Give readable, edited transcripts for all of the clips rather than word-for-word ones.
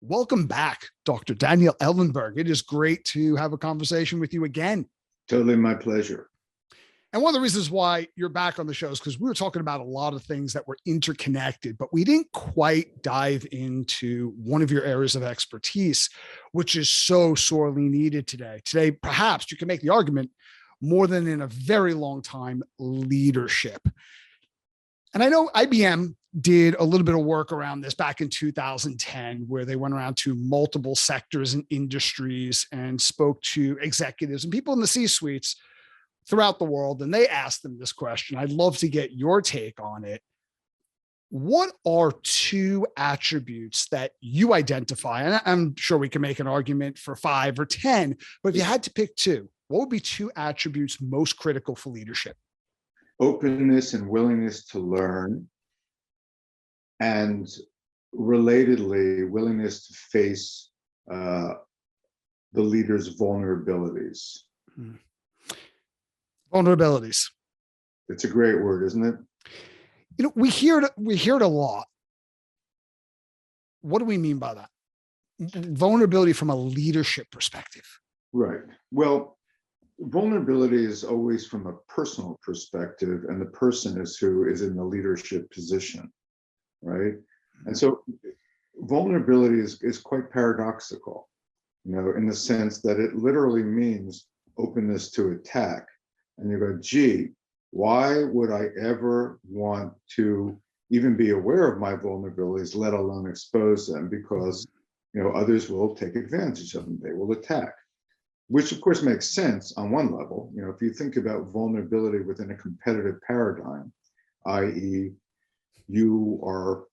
Welcome back, Dr. Daniel Ellenberg. It is great to have a conversation with you again. Totally my pleasure. And one of the reasons why you're back on the show is because we were talking about a lot of things that were interconnected, but we didn't quite dive into one of your areas of expertise, which is so sorely needed today. Today, perhaps you can make the argument more than in a very long time, leadership. And I know IBM did a little bit of work around this back in 2010, where they went around to multiple sectors and industries and spoke to executives and people in the C-suites throughout the world. And they asked them this question. I'd love to get your take on it. What are two attributes that you identify? And I'm sure we can make an argument for 5 or 10, but if you had to pick two, what would be two attributes most critical for leadership? Openness and willingness to learn, and relatedly, willingness to face the leader's vulnerabilities. Vulnerabilities. It's a great word, isn't it? You know, we hear it a lot. What do we mean by that? Vulnerability from a leadership perspective. Right. Well, vulnerability is always from a personal perspective, and the person is who is in the leadership position, right? And so vulnerability is quite paradoxical, in the sense that it literally means openness to attack. And you go, gee, why would I ever want to even be aware of my vulnerabilities, let alone expose them? Because, others will take advantage of them. They will attack. Which of course makes sense on one level. If you think about vulnerability within a competitive paradigm, i.e. you are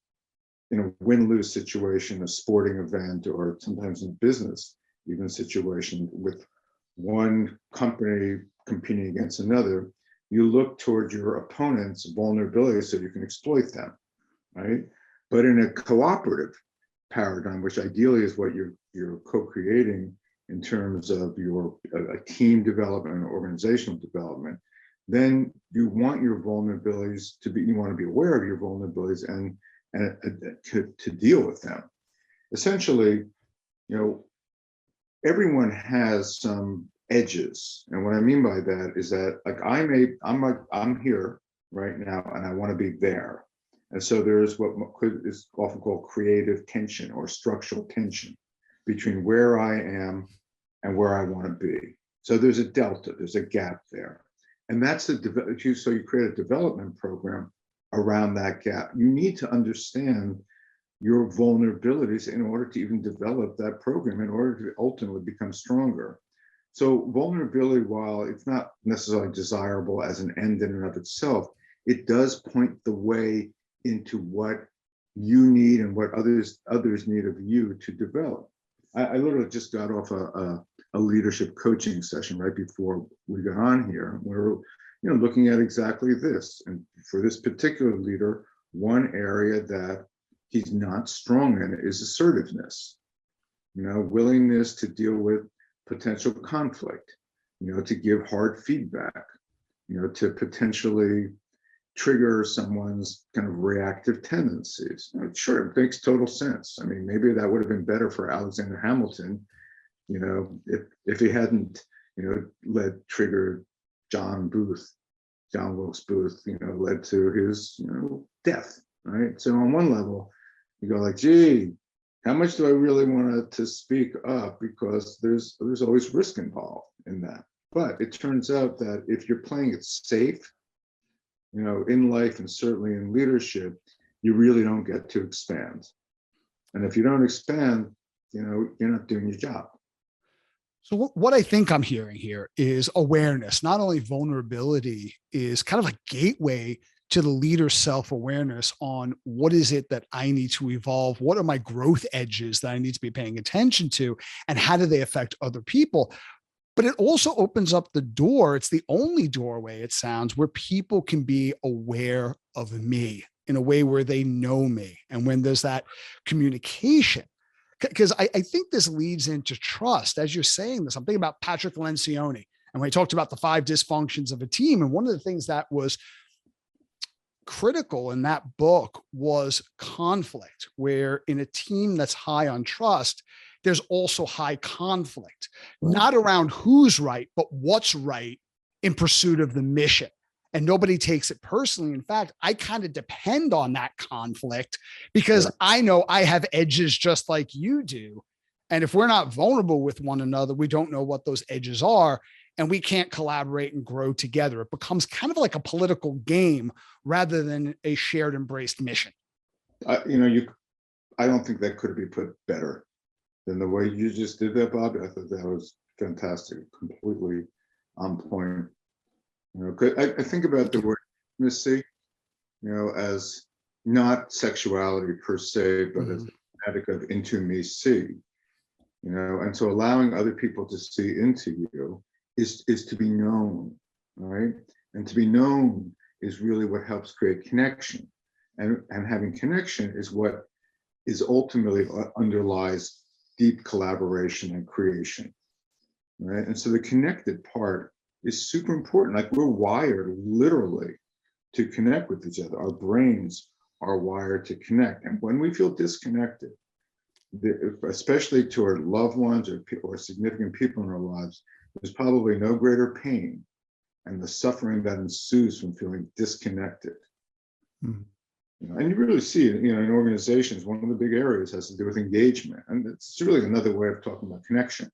in a win-lose situation, a sporting event, or sometimes in business, even situation with one company competing against another, you look toward your opponent's vulnerability so you can exploit them, right? But in a cooperative paradigm, which ideally is what you're co-creating, in terms of your a team development or organizational development, then you want your vulnerabilities you want to be aware of your vulnerabilities and to deal with them. Essentially, everyone has some edges. And what I mean by that is that I'm here right now and I want to be there. And so there's what is often called creative tension or structural tension between where I am and where I want to be. So there's a delta, there's a gap there. And that's so you create a development program around that gap. You need to understand your vulnerabilities in order to even develop that program, in order to ultimately become stronger. So vulnerability, while it's not necessarily desirable as an end in and of itself, it does point the way into what you need and what others need of you to develop. I literally just got off a leadership coaching session right before we got on here. We're looking at exactly this. And for this particular leader, one area that he's not strong in is assertiveness. Willingness to deal with potential conflict, to give hard feedback, to potentially trigger someone's kind of reactive tendencies. Sure, it makes total sense. I mean, maybe that would have been better for Alexander Hamilton, if he hadn't, triggered John Wilkes Booth, led to his, death, right? So on one level, you go like, gee, how much do I really want to speak up? Because there's always risk involved in that. But it turns out that if you're playing it safe, in life and certainly in leadership, you really don't get to expand. And if you don't expand, you're not doing your job. So what I think I'm hearing here is awareness. Not only vulnerability is kind of a gateway to the leader's self-awareness on what is it that I need to evolve? What are my growth edges that I need to be paying attention to? And how do they affect other people? But it also opens up the door. It's the only doorway, it sounds, where people can be aware of me in a way where they know me. And when there's that communication, because I think this leads into trust. As you're saying this, I'm thinking about Patrick Lencioni. And when he talked about the 5 dysfunctions of a team, and one of the things that was critical in that book was conflict, where in a team that's high on trust, there's also high conflict, not around who's right, but what's right in pursuit of the mission. And nobody takes it personally. In fact, I kind of depend on that conflict because I know I have edges just like you do. And if we're not vulnerable with one another, we don't know what those edges are, and we can't collaborate and grow together. It becomes kind of like a political game rather than a shared embraced mission. I don't think that could be put better than the way you just did that, Bob. I thought that was fantastic, completely on point. I think about the word intimacy, as not sexuality per se, but as the kinetic of intimacy, and so allowing other people to see into you is to be known, right? And to be known is really what helps create connection. And having connection is what is ultimately underlies deep collaboration and creation, right? And so the connected part is super important. Like, we're wired literally to connect with each other. Our brains are wired to connect. And when we feel disconnected, especially to our loved ones or significant people in our lives, there's probably no greater pain and the suffering that ensues from feeling disconnected. And you really see it, in organizations. One of the big areas has to do with engagement, and it's really another way of talking about connection.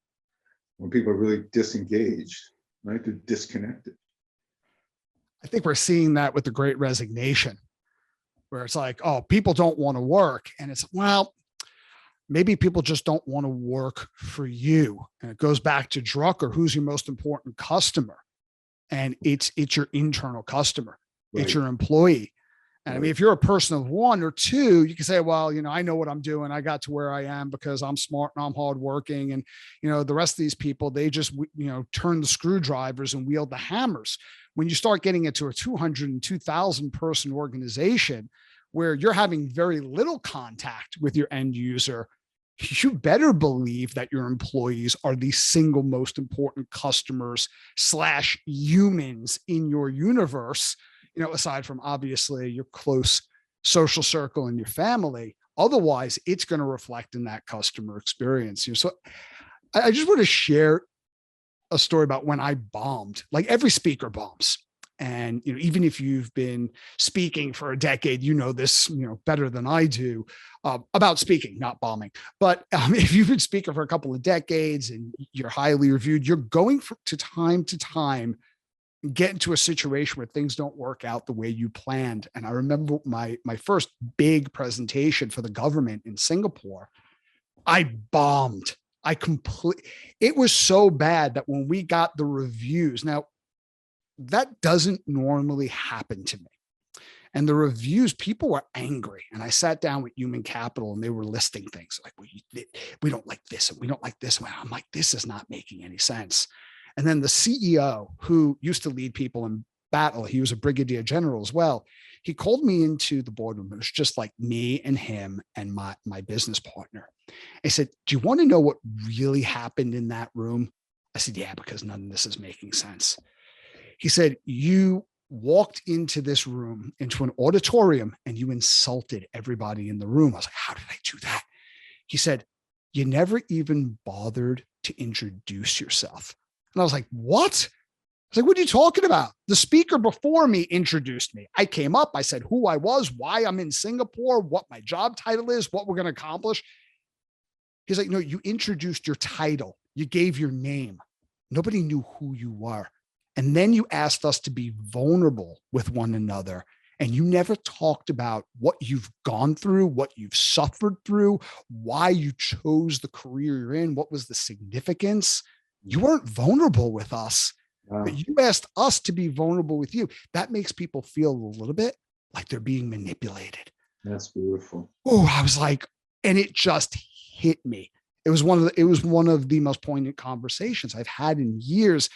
When people are really disengaged, right, they're disconnected. I think we're seeing that with the Great Resignation, where it's like, oh, people don't want to work, and it's, well, maybe people just don't want to work for you. And it goes back to Drucker, who's your most important customer, and it's your internal customer, right. It's your employee. And I mean, if you're a person of one or two, you can say, well, I know what I'm doing. I got to where I am because I'm smart and I'm hardworking. And, the rest of these people, they just, turn the screwdrivers and wield the hammers. When you start getting into a 200 and 2,000 person organization where you're having very little contact with your end user, you better believe that your employees are the single most important customers / humans in your universe. Aside from obviously your close social circle and your family. Otherwise, it's going to reflect in that customer experience. So I just want to share a story about when I bombed. Like, every speaker bombs. And, even if you've been speaking for a decade, this, better than I do about speaking, not bombing. But if you've been speaking for a couple of decades and you're highly reviewed, you're going to time get into a situation where things don't work out the way you planned. And I remember my first big presentation for the government in Singapore, I bombed. It was so bad that when we got the reviews, now that doesn't normally happen to me. And the reviews, people were angry. And I sat down with human capital and they were listing things like, we don't like this and we don't like this. And I'm like, this is not making any sense. And then the CEO, who used to lead people in battle, he was a brigadier general as well. He called me into the boardroom. It was just like me and him and my business partner. I said, do you want to know what really happened in that room? I said, yeah, because none of this is making sense. He said, you walked into this room, into an auditorium, and you insulted everybody in the room. I was like, how did I do that? He said, you never even bothered to introduce yourself. And I was like, what? I was like, what are you talking about? The speaker before me introduced me. I came up, I said who I was, why I'm in Singapore, what my job title is, what we're going to accomplish. He's like, no, you introduced your title. You gave your name. Nobody knew who you were. And then you asked us to be vulnerable with one another. And you never talked about what you've gone through, what you've suffered through, why you chose the career you're in, what was the significance. You weren't vulnerable with us, but you asked us to be vulnerable with you. That makes people feel a little bit like they're being manipulated. That's beautiful. Oh, I was like, and it just hit me. It was one of the most poignant conversations I've had in years.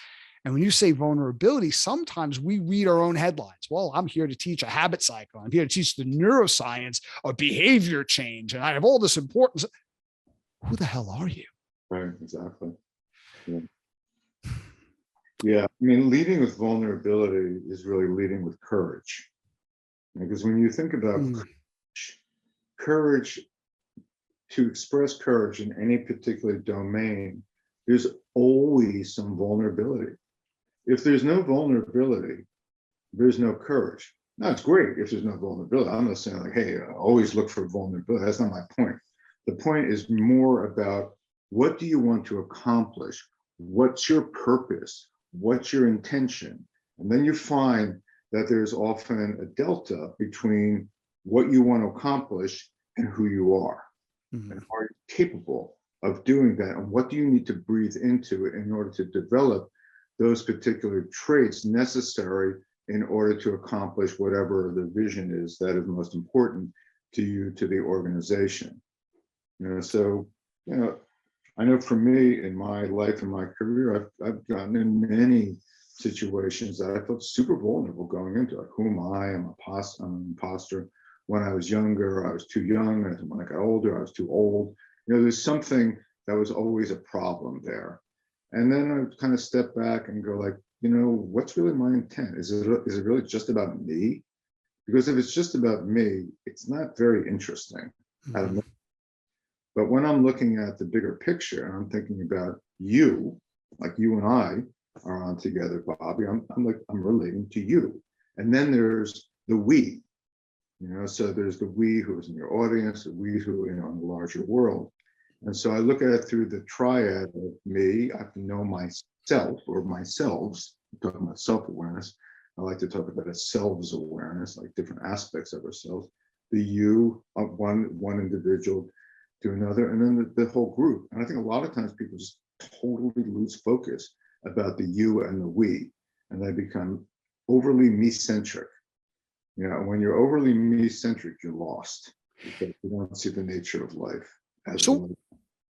And when you say vulnerability, sometimes we read our own headlines. Well, I'm here to teach a habit cycle. I'm here to teach the neuroscience of behavior change. And I have all this importance. Who the hell are you? Right, exactly. Yeah. I mean, leading with vulnerability is really leading with courage. Because when you think about Mm. courage, to express courage in any particular domain, there's always some vulnerability. If there's no vulnerability, there's no courage. Now, it's great if there's no vulnerability. I'm not saying like, hey, always look for vulnerability. That's not my point. The point is more about, what do you want to accomplish? What's your purpose? What's your intention? And then you find that there's often a delta between what you want to accomplish and who you are. Mhm. And are you capable of doing that? And what do you need to breathe into it in order to develop those particular traits necessary in order to accomplish whatever the vision is that is most important to you, to the organization? So, I know for me in my life and my career, I've gotten in many situations that I felt super vulnerable going into. Like, who am I? I'm an imposter. When I was younger, I was too young. And when I got older, I was too old. There's something that was always a problem there. And then I kind of step back and go like, what's really my intent? Is it really just about me? Because if it's just about me, it's not very interesting. Mhm. But when I'm looking at the bigger picture and I'm thinking about you, like you and I are on together, Bobby, I'm relating to you. And then there's the we, so there's the we who's in your audience, the we who in the larger world. And so I look at it through the triad of me. I have to know myself or myselves. I'm talking about self-awareness. I like to talk about a selves awareness, like different aspects of ourselves. The you of one individual to another, and then the whole group. And I think a lot of times people just totally lose focus about the you and the we, and they become overly me-centric. When you're overly me-centric, you're lost because you don't see the nature of life as So, a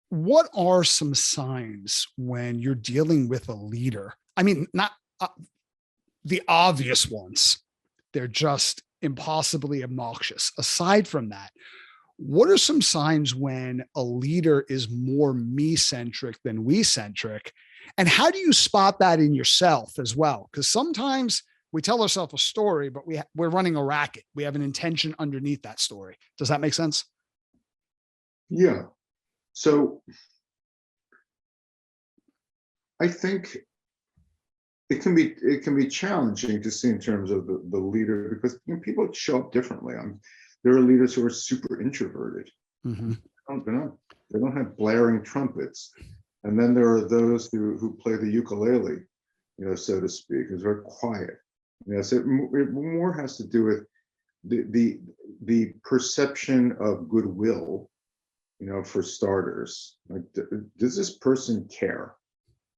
what are some signs when you're dealing with a leader? I mean, not the obvious ones, they're just impossibly obnoxious. Aside from that, what are some signs when a leader is more me centric than we centric? And how do you spot that in yourself as well? Because sometimes we tell ourselves a story, but we're running a racket. We have an intention underneath that story. Does that make sense? Yeah. So I think it can be challenging to see in terms of the leader, because people show up differently. There are leaders who are super introverted. Mm-hmm. They don't have blaring trumpets. And then there are those who play the ukulele, so to speak, is very quiet. So it more has to do with the perception of goodwill, for starters. Like, does this person care?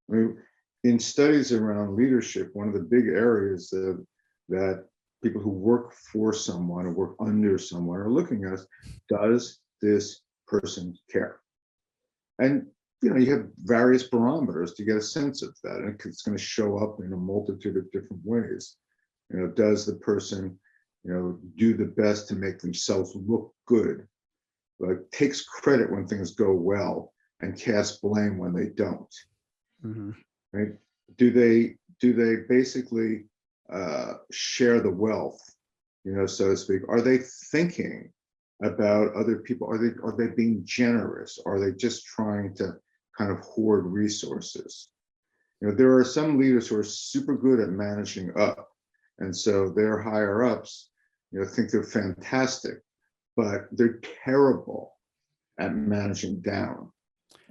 I mean, in studies around leadership, one of the big areas that people who work for someone or work under someone are looking at is, does this person care? And you have various barometers to get a sense of that, and it's going to show up in a multitude of different ways. Does the person, do the best to make themselves look good, like takes credit when things go well and casts blame when they don't, Mm-hmm. right? Do they basically share the wealth, so to speak? Are they thinking about other people? Are they being generous? Are they just trying to kind of hoard resources? There are some leaders who are super good at managing up, and so their higher ups, think they're fantastic, but they're terrible at managing down.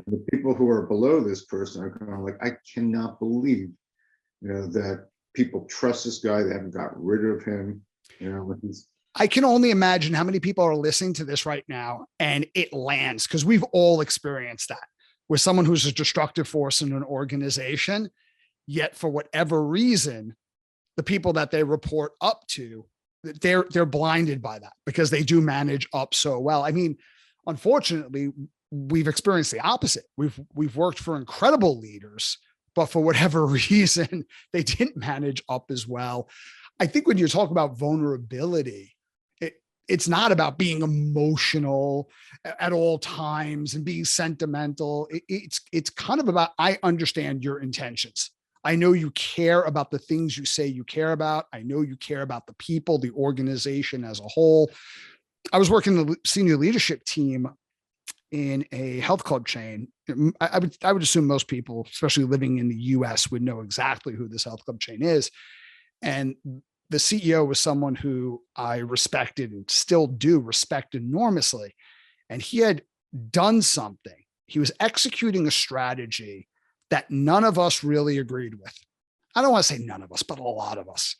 And the people who are below this person are kind of like, I cannot believe, that people trust this guy. They haven't got rid of him. He's I can only imagine how many people are listening to this right now and it lands, because we've all experienced that with someone who's a destructive force in an organization. Yet, for whatever reason, the people that they report up to, they're blinded by that because they do manage up so well. I mean, unfortunately, we've experienced the opposite. We've worked for incredible leaders, but for whatever reason, they didn't manage up as well. I think when you talk about vulnerability, it's not about being emotional at all times and being sentimental. It's kind of about, I understand your intentions. I know you care about the things you say you care about. I know you care about the people, the organization as a whole. I was working the senior leadership team in a health club chain. I would assume most people, especially living in the US, would know exactly who this health club chain is. And the CEO was someone who I respected and still do respect enormously. And he had done something. He was executing a strategy that none of us really agreed with. I don't want to say none of us, but a lot of us.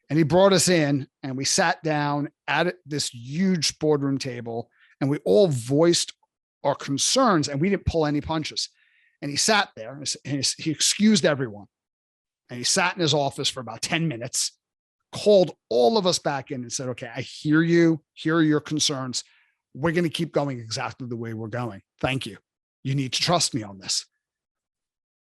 And he brought us in and we sat down at this huge boardroom table and we all voiced our concerns and we didn't pull any punches. And he sat there and he excused everyone. And he sat in his office for about 10 minutes, called all of us back in and said, okay, I hear you. Here are your concerns. We're going to keep going exactly the way we're going. Thank you. You need to trust me on this.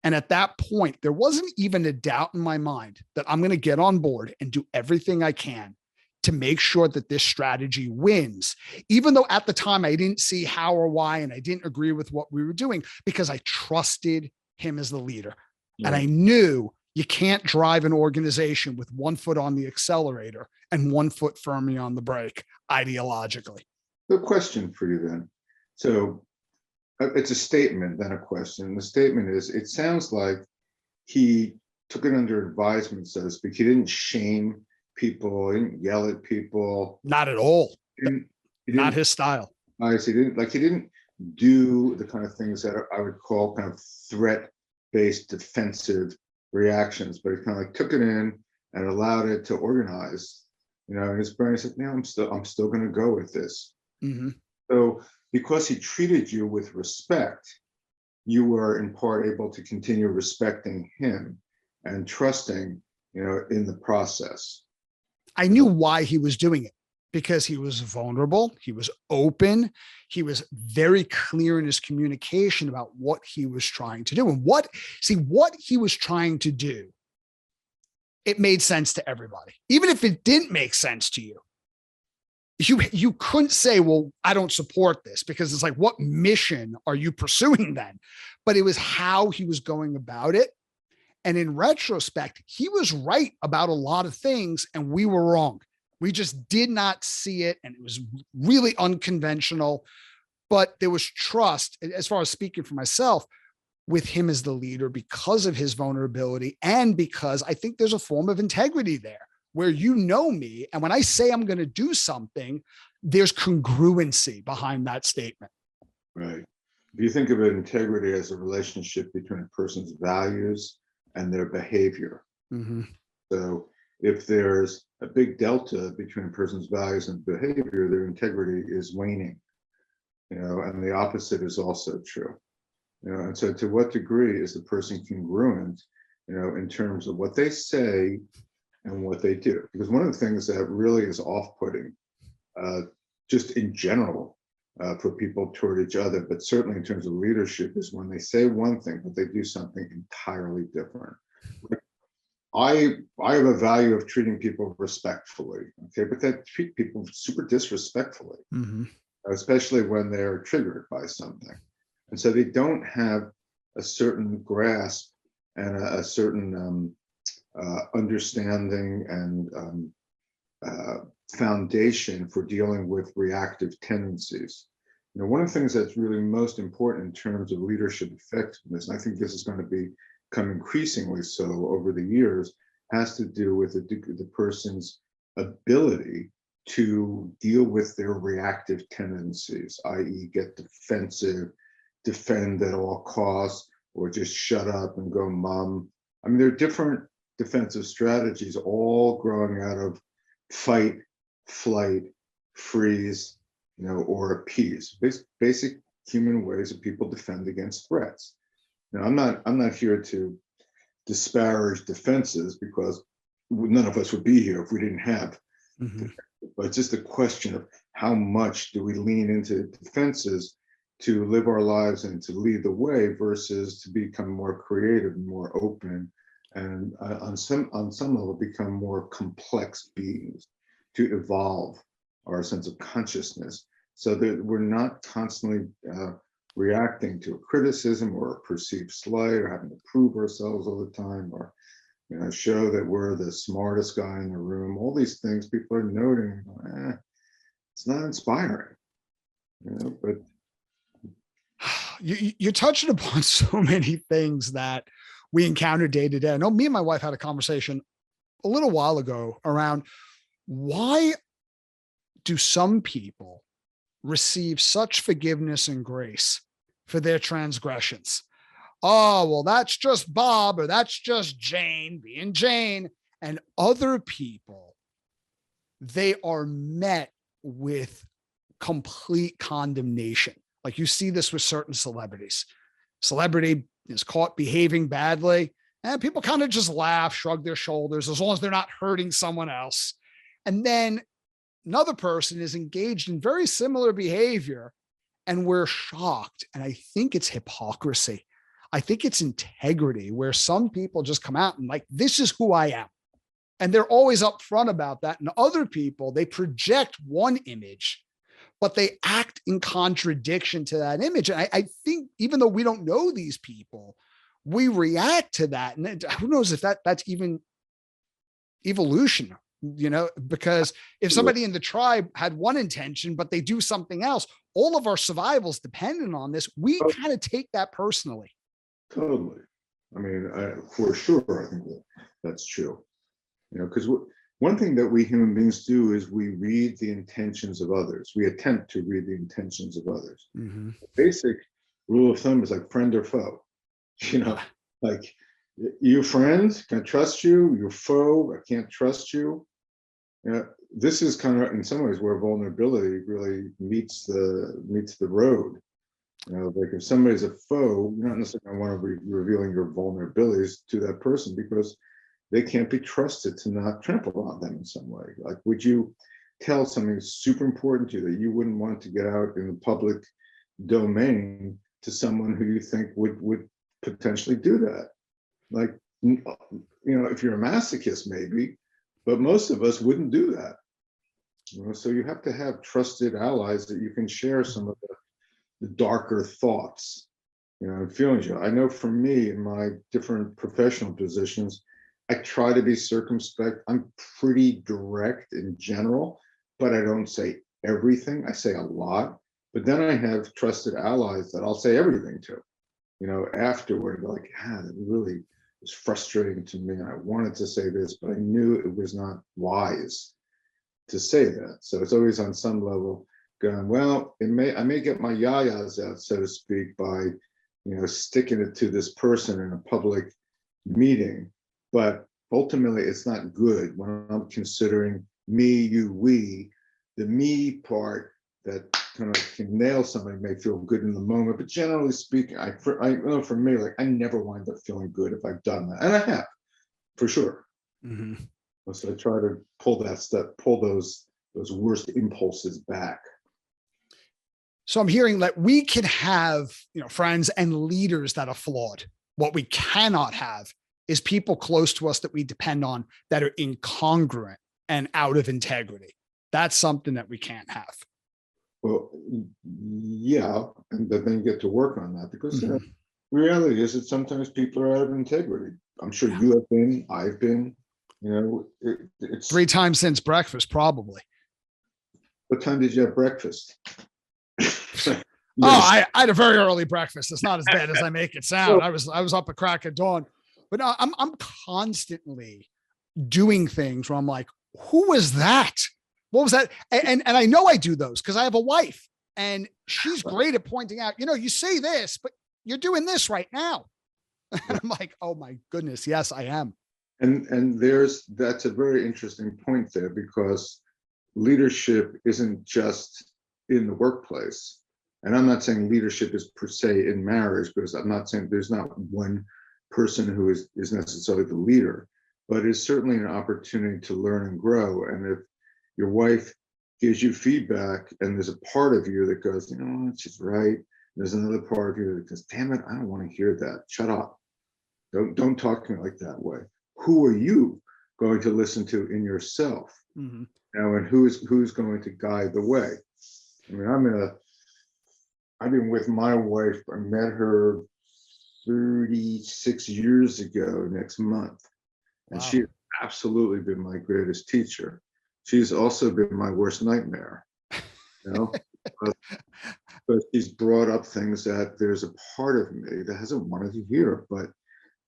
And at that point, there wasn't even a doubt in my mind that I'm going to get on board and do everything I can to make sure that this strategy wins, even though at the time I didn't see how or why, and I didn't agree with what we were doing because I trusted him as the leader. Yeah. And I knew you can't drive an organization with one foot on the accelerator and one foot firmly on the brake ideologically. The question for you then. So it's a statement, then a question. The statement is, it sounds like he took it under advisement, so to speak. He didn't shame people, he didn't yell at people. Not at all. Not his style. He didn't do the kind of things that I would call kind of threat-based defensive reactions, but he kind of like took it in and allowed it to organize. You know, in his brain, he said, "No, I'm still going to go with this." Mm-hmm. So, because he treated you with respect, you were in part able to continue respecting him and trusting, you know, in the process. I knew why he was doing it, because he was vulnerable, he was open, he was very clear in his communication about what he was trying to do. And what he was trying to do, it made sense to everybody. Even if it didn't make sense to you, you couldn't say, well, I don't support this, because it's like, what mission are you pursuing then? But it was how he was going about it. And in retrospect, he was right about a lot of things and we were wrong. We just did not see it. And it was really unconventional, but there was trust, as far as speaking for myself, with him as the leader because of his vulnerability. And because I think there's a form of integrity there where you know me. And when I say I'm going to do something, there's congruency behind that statement. Right. If you think of integrity as a relationship between a person's values and their behavior. Mm-hmm. So if there's a big delta between a person's values and behavior, their integrity is waning, you know, and the opposite is also true. You know, and so to what degree is the person congruent, you know, in terms of what they say and what they do? Because one of the things that really is off-putting, just in general, for people toward each other, but certainly in terms of leadership, is when they say one thing, but they do something entirely different. I have a value of treating people respectfully, okay, but they treat people super disrespectfully, mm-hmm. especially when they're triggered by something. And so they don't have a certain grasp and a certain understanding and foundation for dealing with reactive tendencies. You know, one of the things that's really most important in terms of leadership effectiveness, and I think this is going to become increasingly so over the years, has to do with the person's ability to deal with their reactive tendencies, i.e. get defensive, defend at all costs, or just shut up and go mum. I mean, there are different defensive strategies all growing out of fight, flight, freeze, you know, or appease. Basic human ways that people defend against threats. Now, I'm not here to disparage defenses, because none of us would be here if we didn't have. Mm-hmm. But it's just a question of how much do we lean into defenses to live our lives and to lead the way versus to become more creative and more open and on some level become more complex beings, to evolve our sense of consciousness so that we're not constantly reacting to a criticism or a perceived slight, or having to prove ourselves all the time, or show that we're the smartest guy in the room. All these things people are noting. It's not inspiring, but you're touching upon so many things that we encounter day to day. I know me and my wife had a conversation a little while ago around why do some people receive such forgiveness and grace for their transgressions? Oh, well, that's just Bob, or that's just Jane being Jane. And other people, they are met with complete condemnation. Like you see this with certain celebrities. Celebrity is caught behaving badly, and people kind of just laugh, shrug their shoulders, as long as they're not hurting someone else. And then another person is engaged in very similar behavior, and we're shocked. And I think it's hypocrisy. I think it's integrity, where some people just come out and like, this is who I am. And they're always upfront about that. And other people, they project one image, but they act in contradiction to that image. And I think even though we don't know these people, we react to that. And who knows if that's even evolution, because if somebody in the tribe had one intention, but they do something else, all of our survival's dependent on this. We kind of take that personally. Totally. I mean, for sure, I think that's true. Because one thing that we human beings do is we read the intentions of others. We attempt to read the intentions of others. Mm-hmm. The basic rule of thumb is like friend or foe. Like you friend, can I trust you? Your foe, I can't trust you. This is kind of in some ways where vulnerability really meets the road. Like if somebody's a foe, you're not necessarily going to want to be revealing your vulnerabilities to that person, because they can't be trusted to not trample on them in some way. Like, would you tell something super important to you that you wouldn't want to get out in the public domain to someone who you think would potentially do that? Like, if you're a masochist, maybe, but most of us wouldn't do that. So you have to have trusted allies that you can share some of the darker thoughts, and feelings. I know for me, in my different professional positions, I try to be circumspect. I'm pretty direct in general, but I don't say everything. I say a lot. But then I have trusted allies that I'll say everything to, afterward. Like, that really was frustrating to me. I wanted to say this, but I knew it was not wise to say that. So it's always on some level going, well, I may get my yayas out, so to speak, by, sticking it to this person in a public meeting. But ultimately, it's not good when I'm considering me, you, we. The me part that kind of can nail somebody may feel good in the moment, but generally speaking, I know for me, like I never wind up feeling good if I've done that, and I have, for sure. Mm-hmm. So I try to pull those worst impulses back. So I'm hearing that we can have, friends and leaders that are flawed. What we cannot have is people close to us that we depend on that are incongruent and out of integrity. That's something that we can't have. Well, yeah, and then you get to work on that, because the reality is that sometimes people are out of integrity. I'm sure you have been, I've been, it's 3 times since breakfast, probably. What time did you have breakfast? Oh, I had a very early breakfast. It's not as bad as I make it sound. I was up at crack of dawn, but no, I'm constantly doing things where I'm like, who was that? What was that? And I know I do those because I have a wife, and she's great at pointing out, you say this, but you're doing this right now. And I'm like, oh my goodness, yes, I am. And that's a very interesting point there, because leadership isn't just in the workplace. And I'm not saying leadership is per se in marriage, because I'm not saying there's not one person who is necessarily the leader, but it's certainly an opportunity to learn and grow. And if your wife gives you feedback and there's a part of you that goes, she's right. There's another part of you that goes, damn it, I don't want to hear that. Shut up. Don't talk to me like that way. Who are you going to listen to in yourself? Mm-hmm. And who's going to guide the way? I mean, I've been with my wife. I met her 36 years ago next month. And Wow. she's absolutely been my greatest teacher. She's also been my worst nightmare, you know, but she's brought up things that there's a part of me that hasn't wanted to hear, but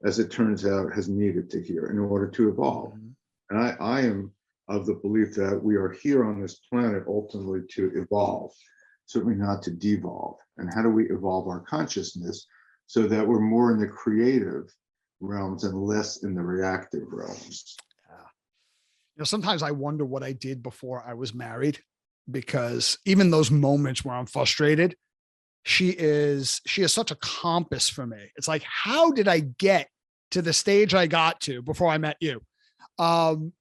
as it turns out, has needed to hear in order to evolve. Mhm. And I am of the belief that we are here on this planet ultimately to evolve, certainly not to devolve. And how do we evolve our consciousness so that we're more in the creative realms and less in the reactive realms? Yeah. Sometimes I wonder what I did before I was married, because even those moments where I'm frustrated, she is such a compass for me. It's like, how did I get to the stage I got to before I met you? Um,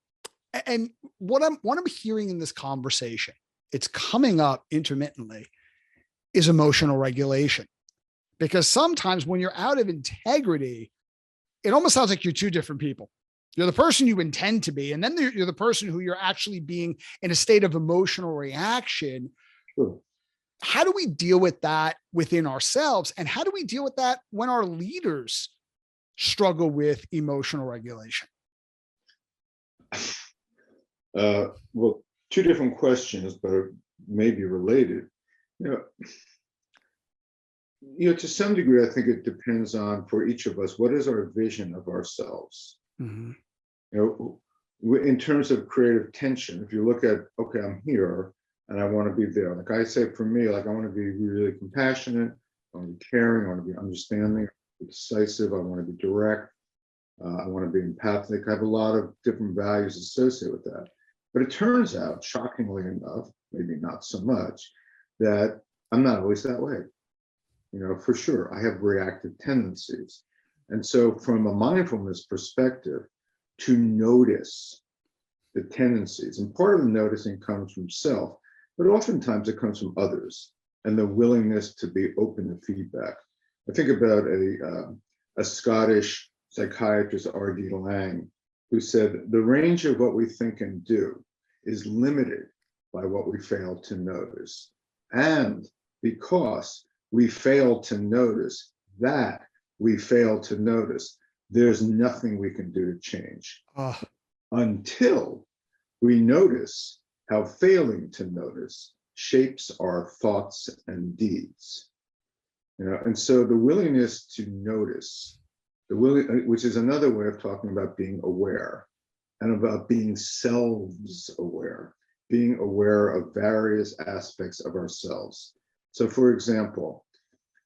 and what I'm hearing in this conversation, it's coming up intermittently, is emotional regulation. Because sometimes when you're out of integrity, it almost sounds like you're two different people. You're the person you intend to be, and then you're the person who you're actually being in a state of emotional reaction. Sure. How do we deal with that within ourselves? And how do we deal with that when our leaders struggle with emotional regulation? Well, two different questions, but maybe related. You know, to some degree, I think it depends on, for each of us, what is our vision of ourselves? Mm-hmm. In terms of creative tension, if you look at, okay, I'm here and I want to be there. Like I say, for me, like I want to be really compassionate, I want to be caring, I want to be understanding, decisive, I want to be direct, I want to be empathic. I have a lot of different values associated with that. But it turns out, shockingly enough, maybe not so much, that I'm not always that way. For sure, I have reactive tendencies. And so from a mindfulness perspective, to notice the tendencies, and part of the noticing comes from self, but oftentimes it comes from others, and the willingness to be open to feedback. I think about a Scottish psychiatrist, R.D. Laing, who said, the range of what we think and do is limited by what we fail to notice. And because we fail to notice that we fail to notice, there's nothing we can do to change until we notice how failing to notice shapes our thoughts and deeds. And so the willingness to notice, which is another way of talking about being aware and about being selves aware, being aware of various aspects of ourselves. So for example,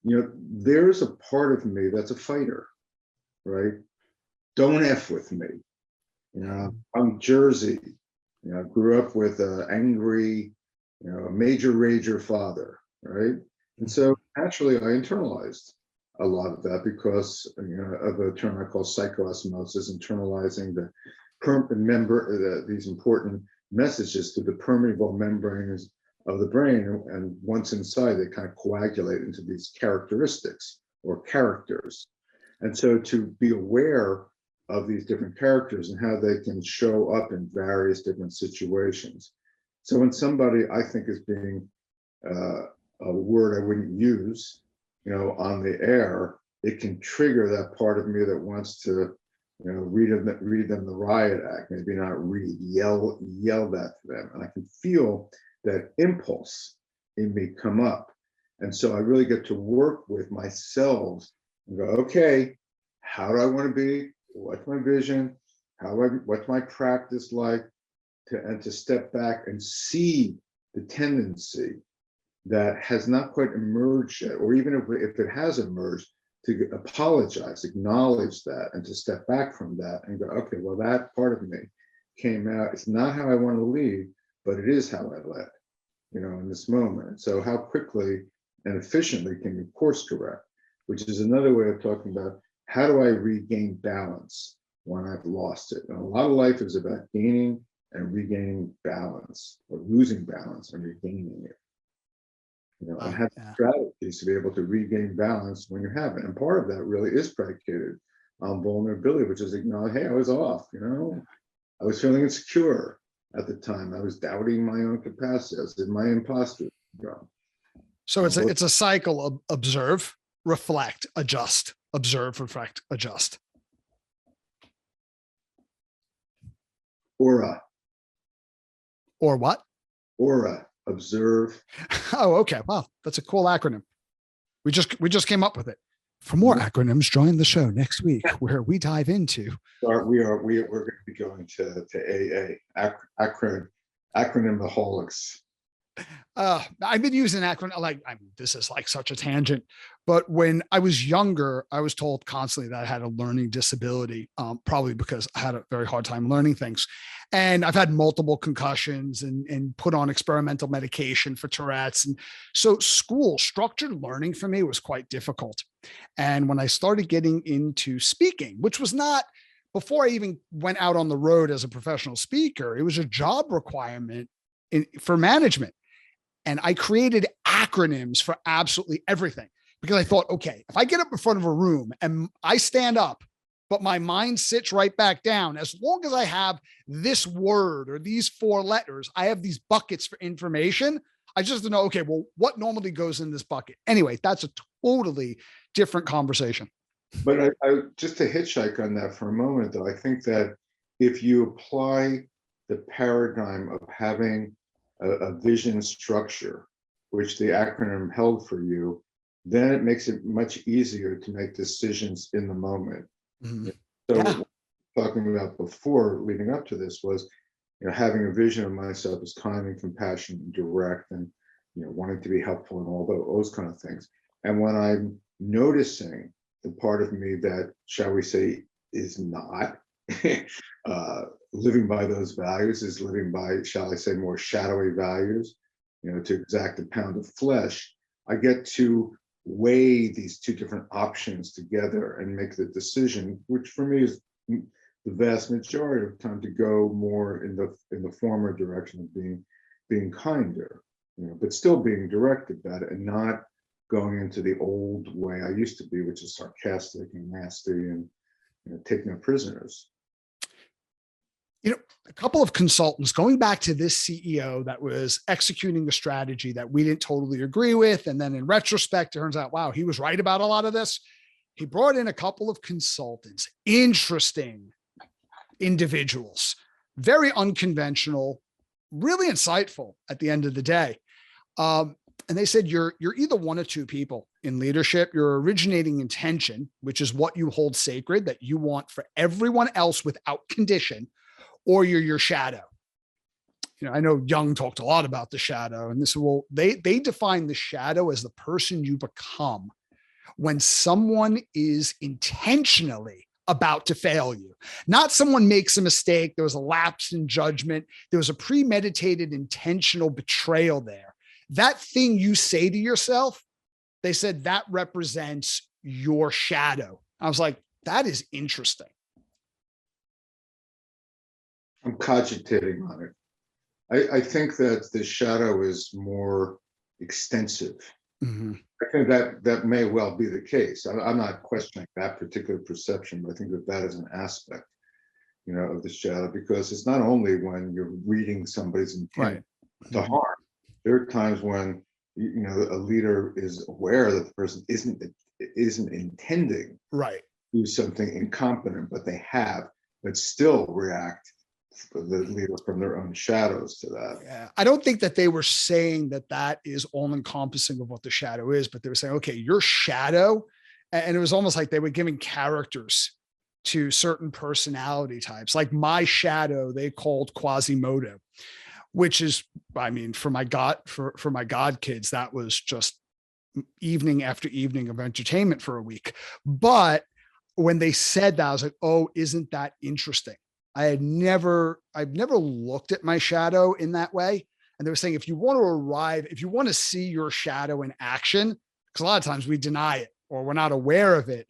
there's a part of me that's a fighter, right? Don't F with me. I'm Jersey. Grew up with an angry, major rager father, right? And so naturally I internalized a lot of that because of a term I call psychoosmosis, internalizing these important messages to the permeable membranes of the brain, and once inside, they kind of coagulate into these characteristics or characters. And so to be aware of these different characters and how they can show up in various different situations. So when somebody I think is being a word I wouldn't use, on the air, it can trigger that part of me that wants to, read them the riot act, maybe not read, yell that to them, and I can feel that impulse in me come up. And so I really get to work with myself and go, okay, how do I want to be? What's my vision? What's my practice like? To step back and see the tendency that has not quite emerged yet, or even if it has emerged, to apologize, acknowledge that, and to step back from that and go, okay, well, that part of me came out. It's not how I want to lead, but it is how I led, in this moment. So how quickly and efficiently can you course correct, which is another way of talking about how do I regain balance when I've lost it. And a lot of life is about gaining and regaining balance, or losing balance and regaining it. And have strategies to be able to regain balance when you have it. And part of that really is predicated on vulnerability, which is acknowledge, hey, I was off, I was feeling insecure at the time. I was doubting my own capacity. I was in my imposter syndrome. So it's a cycle of observe, reflect, adjust, observe, reflect, adjust. Aura. Or what? Aura. Observe. Oh, okay. Wow, that's a cool acronym. We just came up with it. For more acronyms, join the show next week where we dive into. We're going to be going to AA, acronymaholics. I've been using acronym this is like such a tangent, but when I was younger, I was told constantly that I had a learning disability, probably because I had a very hard time learning things. And I've had multiple concussions and put on experimental medication for Tourette's. And so structured learning for me was quite difficult. And when I started getting into speaking, which was not before I even went out on the road as a professional speaker, it was a job requirement for management. And I created acronyms for absolutely everything because I thought, okay, if I get up in front of a room and I stand up, but my mind sits right back down, as long as I have this word or these 4 letters, I have these buckets for information. I just know, okay, well, what normally goes in this bucket? Anyway, that's a totally different conversation. But I just to hitchhike on that for a moment, though, I think that if you apply the paradigm of having a vision structure, which the acronym held for you, then it makes it much easier to make decisions in the moment. Mm-hmm. So yeah. Talking about before leading up to this was, having a vision of myself as kind and compassionate and direct and, wanting to be helpful and all those kind of things. And when I'm noticing the part of me that, shall we say, is not living by those values, is living by, shall I say, more shadowy values, to exact a pound of flesh, I get to weigh these 2 different options together and make the decision, which for me is the vast majority of time to go more in the former direction of being kinder, but still being direct about it and not going into the old way I used to be, which is sarcastic and nasty and taking up prisoners. A couple of consultants going back to this CEO that was executing a strategy that we didn't totally agree with. And then in retrospect, it turns out, wow, he was right about a lot of this. He brought in a couple of consultants, interesting individuals, very unconventional, really insightful at the end of the day. And they said, you're either one of 2 people in leadership. You're originating intention, which is what you hold sacred, that you want for everyone else without condition, or you're your shadow. I know Jung talked a lot about the shadow, and they define the shadow as the person you become when someone is intentionally about to fail you. Not someone makes a mistake. There was a lapse in judgment. There was a premeditated, intentional betrayal there. That thing you say to yourself, they said that represents your shadow. I was like, that is interesting. I'm cogitating on it. I think that the shadow is more extensive. Mm-hmm. I think that may well be the case. I'm not questioning that particular perception, but I think that is an aspect, of the shadow, because it's not only when you're reading somebody's intent to harm. There are times when a leader is aware that the person isn't intending to do something incompetent, but they have, but still react, the leader, from their own shadows to that. Yeah. I don't think that they were saying that is all encompassing of what the shadow is, but they were saying, okay, your shadow. And it was almost like they were giving characters to certain personality types. Like my shadow, they called Quasimodo, which is, for my God kids, that was just evening after evening of entertainment for a week. But when they said that, I was like, oh, isn't that interesting? I've never looked at my shadow in that way. And they were saying, if you want to see your shadow in action, because a lot of times we deny it or we're not aware of it,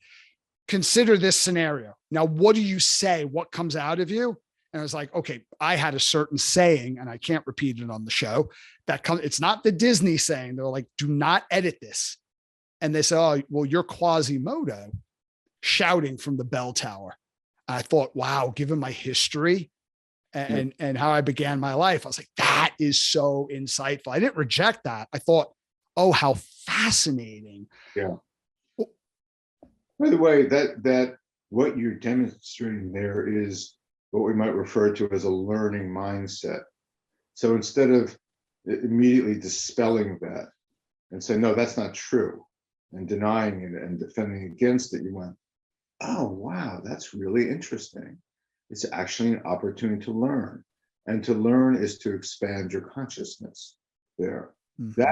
consider this scenario. Now, what do you say? What comes out of you? And I was like, okay, I had a certain saying, and I can't repeat it on the show. It's not the Disney saying. They're like, do not edit this. And they said, oh, well, you're Quasimodo shouting from the bell tower. I thought, wow, given my history and how I began my life, I was like, that is so insightful. I didn't reject that. I thought, Oh, how fascinating. Yeah. By the way, that what you're demonstrating there is what we might refer to as a learning mindset. So instead of immediately dispelling that and saying, no, that's not true, and denying it and defending against it, you went, oh, wow, that's really interesting. It's actually an opportunity to learn. And to learn is to expand your consciousness there. Mm-hmm.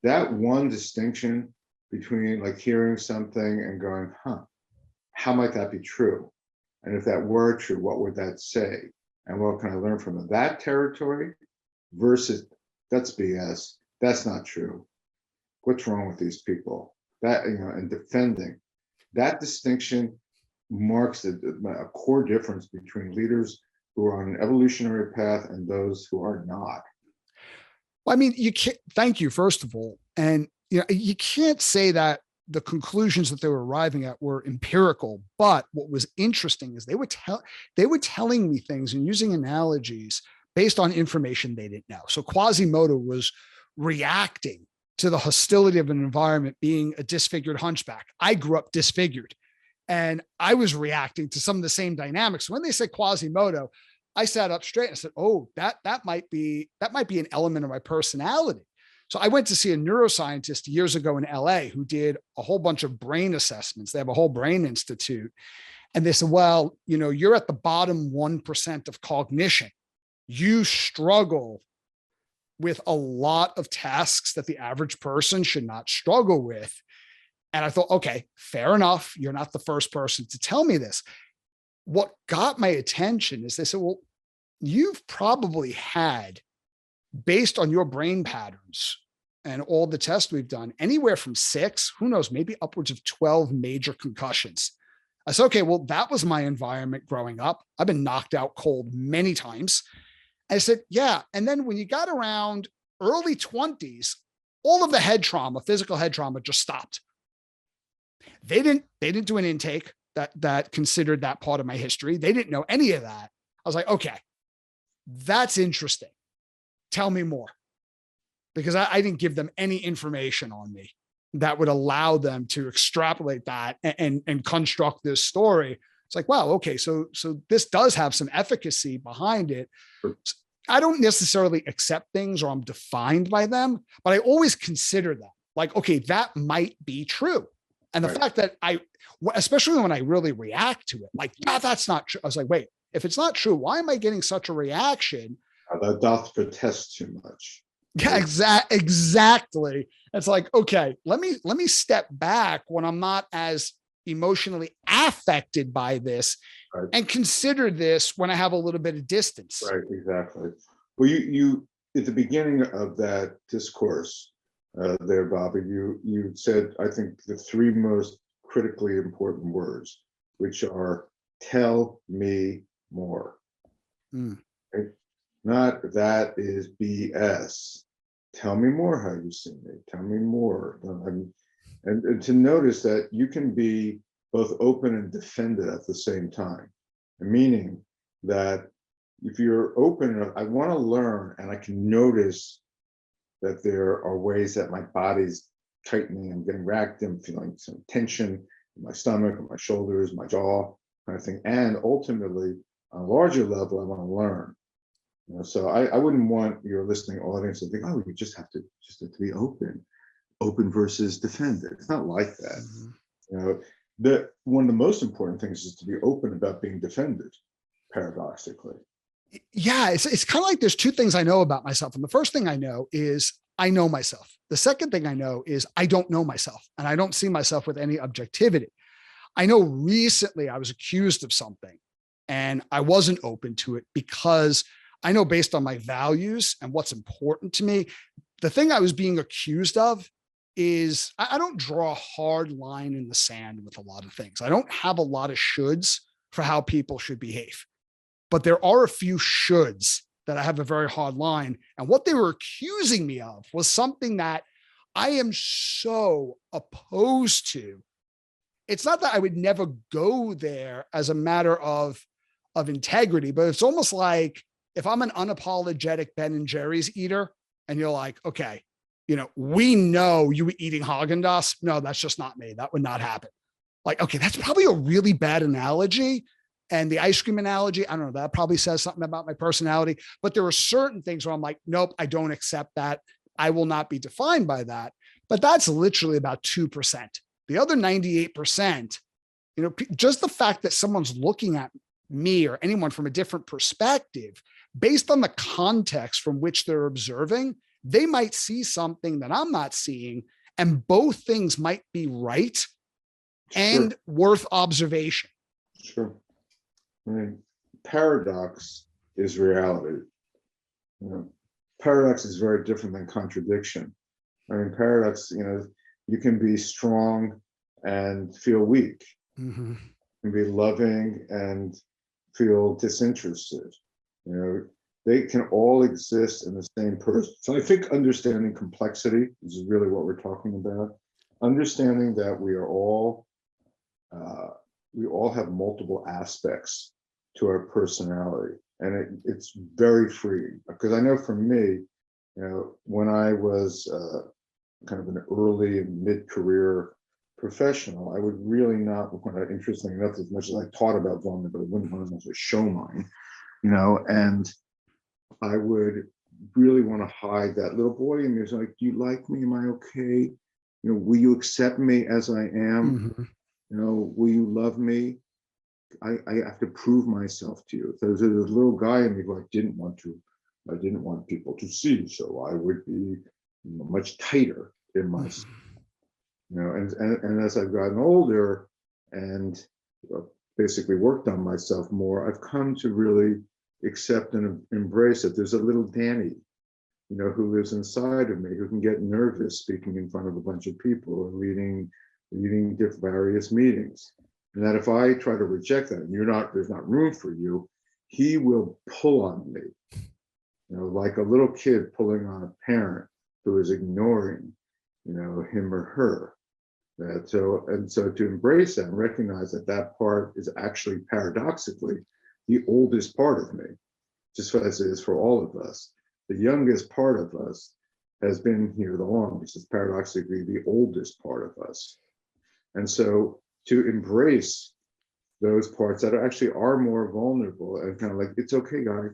That one distinction between like hearing something and going, huh, how might that be true? And if that were true, what would that say? And what can I learn from it? That territory versus that's BS. That's not true. What's wrong with these people? That, and defending that distinction marks a core difference between leaders who are on an evolutionary path and those who are not. Well, I mean, you can't, thank you, first of all. And, you can't say that the conclusions that they were arriving at were empirical, but what was interesting is they were telling me things and using analogies based on information they didn't know. So Quasimodo was reacting to the hostility of an environment, being a disfigured hunchback. I grew up disfigured, and I was reacting to some of the same dynamics. When they said Quasimodo, I sat up straight and said, "Oh, that might be an element of my personality." So I went to see a neuroscientist years ago in LA who did a whole bunch of brain assessments. They have a whole brain institute. And they said, well, you're at the bottom 1% of cognition. You struggle with a lot of tasks that the average person should not struggle with. And I thought, okay, fair enough. You're not the first person to tell me this. What got my attention is they said, well, you've probably had, based on your brain patterns and all the tests we've done, anywhere from 6, who knows, maybe upwards of 12 major concussions. I said, okay, well, that was my environment growing up. I've been knocked out cold many times. I said, yeah. And then when you got around early 20s, all of the head trauma, physical head trauma, just stopped. They didn't do an intake that considered that part of my history. They didn't know any of that. I was like, okay, that's interesting. Tell me more. Because I didn't give them any information on me that would allow them to extrapolate that and construct this story. It's like, wow, okay, so this does have some efficacy behind it. I don't necessarily accept things or I'm defined by them, but I always consider them like, okay, that might be true. And the fact that especially when I really react to it, like, that's not true. I was like, wait, if it's not true, why am I getting such a reaction? That doth protest too much. Yeah, exactly. It's like, okay, let me step back when I'm not as emotionally affected by this, and consider this when I have a little bit of distance. Right, exactly. Well, you at the beginning of that discourse there, Bobby, you said, I think, the 3 most critically important words, which are tell me more. Mm. Right? Not that is BS. Tell me more how you see me. Tell me more. And to notice that you can be both open and defended at the same time. Meaning that if you're open enough, I want to learn and I can notice that there are ways that my body's tightening, I'm getting racked, I'm feeling some tension in my stomach, in my shoulders, my jaw, kind of thing. And ultimately, on a larger level, I want to learn. So I wouldn't want your listening audience to think, oh, you just have to be open versus defended. It's not like that. Mm-hmm. One of the most important things is to be open about being defended, paradoxically. Yeah, it's kind of like there's 2 things I know about myself. And the first thing I know is I know myself. The second thing I know is I don't know myself, and I don't see myself with any objectivity. I know recently I was accused of something and I wasn't open to it because I know, based on my values and what's important to me, the thing I was being accused of is I don't draw a hard line in the sand with a lot of things. I don't have a lot of shoulds for how people should behave, but there are a few shoulds that I have a very hard line. And what they were accusing me of was something that I am so opposed to. It's not that I would never go there as a matter of integrity, but it's almost like, if I'm an unapologetic Ben and Jerry's eater and you're like, okay, we know you were eating Haagen-Dazs. No, that's just not me. That would not happen. Like, okay, that's probably a really bad analogy. And the ice cream analogy, I don't know, that probably says something about my personality. But there are certain things where I'm like, nope, I don't accept that. I will not be defined by that. But that's literally about 2%. The other 98%, just the fact that someone's looking at me or anyone from a different perspective, based on the context from which they're observing, they might see something that I'm not seeing, and both things might be right and worth observation. Sure. I mean, paradox is reality. Paradox is very different than contradiction. I mean, paradox, you can be strong and feel weak. Mm-hmm. You can be loving and feel disinterested. They can all exist in the same person. So I think understanding complexity is really what we're talking about. Understanding that we all have multiple aspects to our personality, and it's very freeing. Because I know for me, when I was kind of an early and mid-career professional, I would really not, interesting enough, as much as I taught about vulnerability, I wouldn't want to show mine, and I would really want to hide that little boy in me. It's like, do you like me? Am I okay? Will you accept me as I am? Mm-hmm. Will you love me? I have to prove myself to you. There's a little guy in me who I didn't want people to see, so I would be much tighter in myself. And as I've gotten older and basically worked on myself more, I've come to really accept and embrace it. There's a little Danny, who lives inside of me, who can get nervous speaking in front of a bunch of people or leading various meetings. And that if I try to reject that, and there's not room for you, he will pull on me, like a little kid pulling on a parent who is ignoring, him or her. So to embrace that and recognize that part is actually paradoxically the oldest part of me, just as it is for all of us. The youngest part of us has been here the longest. It's paradoxically the oldest part of us. And so to embrace those parts that actually are more vulnerable and kind of like, it's okay, guy,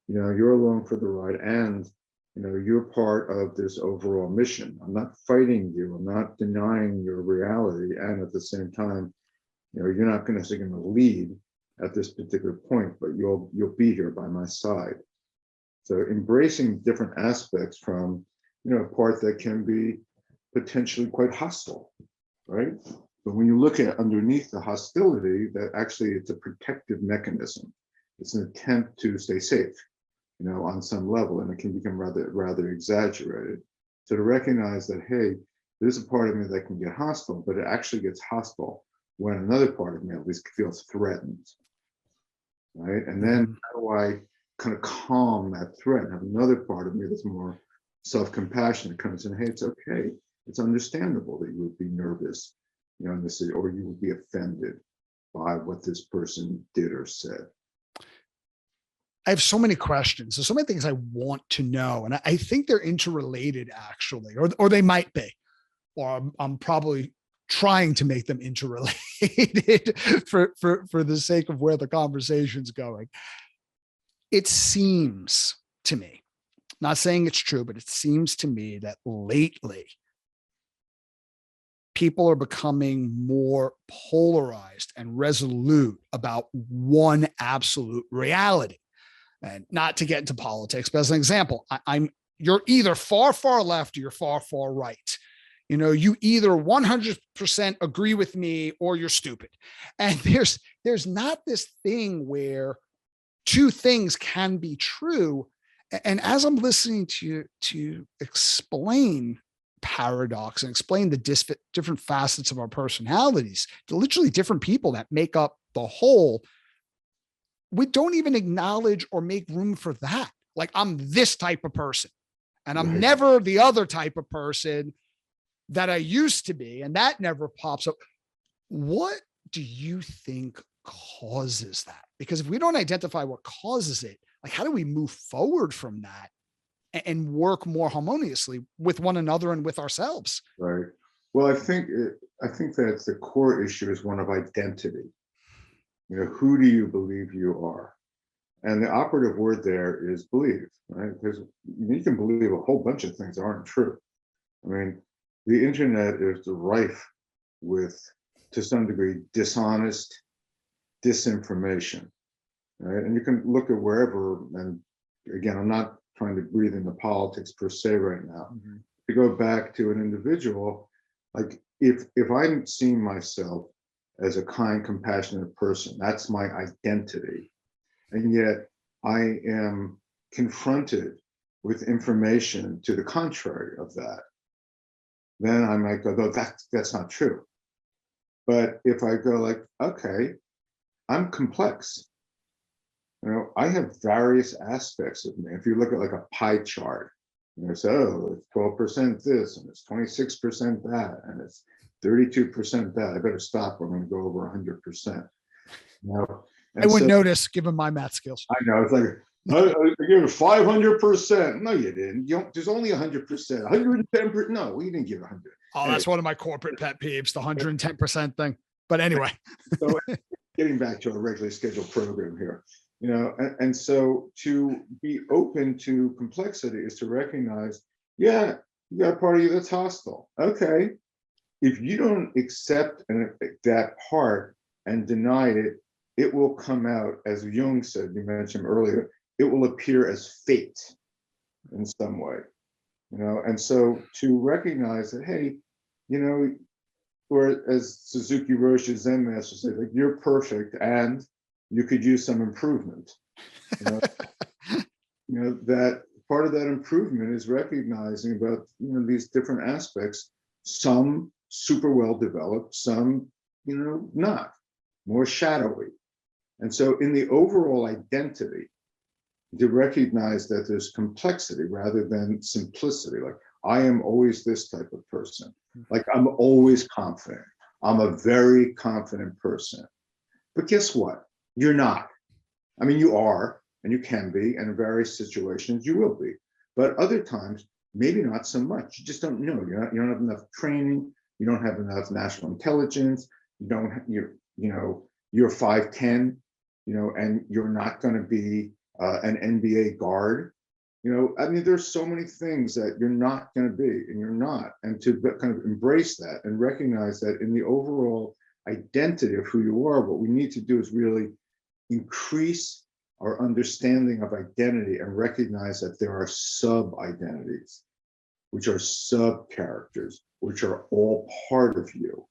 you're along for the ride, and you're part of this overall mission. I'm not fighting you. I'm not denying your reality. And at the same time, you're not going to lead at this particular point, but you'll be here by my side. So embracing different aspects from, a part that can be potentially quite hostile, right? But when you look at underneath the hostility, that actually it's a protective mechanism. It's an attempt to stay safe, on some level, and it can become rather exaggerated. So to recognize that, hey, there's a part of me that can get hostile, but it actually gets hostile when another part of me at least feels threatened, right? And then how do I kind of calm that threat and have another part of me that's more self-compassionate comes in, hey, it's okay. It's understandable that you would be nervous, in this, or you would be offended by what this person did or said. I have so many questions. There's so many things I want to know. And I think they're interrelated actually, or they might be, or I'm probably trying to make them interrelated for the sake of where the conversation's going. It seems to me, not saying it's true, but it seems to me that lately people are becoming more polarized and resolute about one absolute reality. And not to get into politics, but as an example, you're either far, far left or you're far, far right. You either 100% agree with me or you're stupid. And there's not this thing where two things can be true. And as I'm listening to explain paradox and explain the different facets of our personalities, the literally different people that make up the whole, we don't even acknowledge or make room for that. Like, I'm this type of person and I'm never the other type of person that I used to be. And that never pops up. What do you think causes that? Because if we don't identify what causes it, like, how do we move forward from that and work more harmoniously with one another and with ourselves. Right. Well, I think that the core issue is one of identity. You know, who do you believe you are? And the operative word there is believe, right? Because you can believe a whole bunch of things that aren't true. I mean, the internet is rife with, to some degree, dishonest disinformation, right? And you can look at wherever, and again, I'm not trying to breathe into politics per se right now. Mm-hmm. To go back to an individual, like if I'm seeing myself as a kind, compassionate person, that's my identity. And yet I am confronted with information to the contrary of that. Then I might go, no, that's not true. But if I go like, okay, I'm complex. You know, I have various aspects of me. If you look at like a pie chart, you know, so it's 12% this, and it's 26% that, and it's 32% that. I better stop. We're going to go over 100%. You know, I wouldn't notice given my math skills. I know it's like I give it 500%. No, you didn't. You don't, there's only 100%, 110%. No, we didn't give 100. Oh, that's one of my corporate pet peeves, the 110% thing. But anyway, so getting back to a regularly scheduled program here, you know, and so to be open to complexity is to recognize, yeah, you got a part of you that's hostile. Okay, if you don't accept that part and deny it, it will come out, as Jung said, you mentioned earlier, it will appear as fate in some way, you know. And so to recognize that, hey, you know, or as Suzuki Roshi's Zen master said, like, you're perfect and you could use some improvement. You know, you know, that part of that improvement is recognizing about, you know, these different aspects, some super well developed, some, you know, not, more shadowy. And so in the overall identity, to recognize that there's complexity rather than simplicity. Like, I am always this type of person. Like, I'm always confident. I'm a very confident person. But guess what? You're not. I mean, you are, and you can be, and in various situations you will be. But other times, maybe not so much. You just don't know. You don't have enough training. You don't have enough national intelligence. You're 5'10", you know, and you're not going to be an NBA guard. You know, I mean, there's so many things that you're not going to be, and you're not. And to kind of embrace that and recognize that in the overall identity of who you are, what we need to do is really increase our understanding of identity and recognize that there are sub-identities, which are sub-characters, which are all part of you.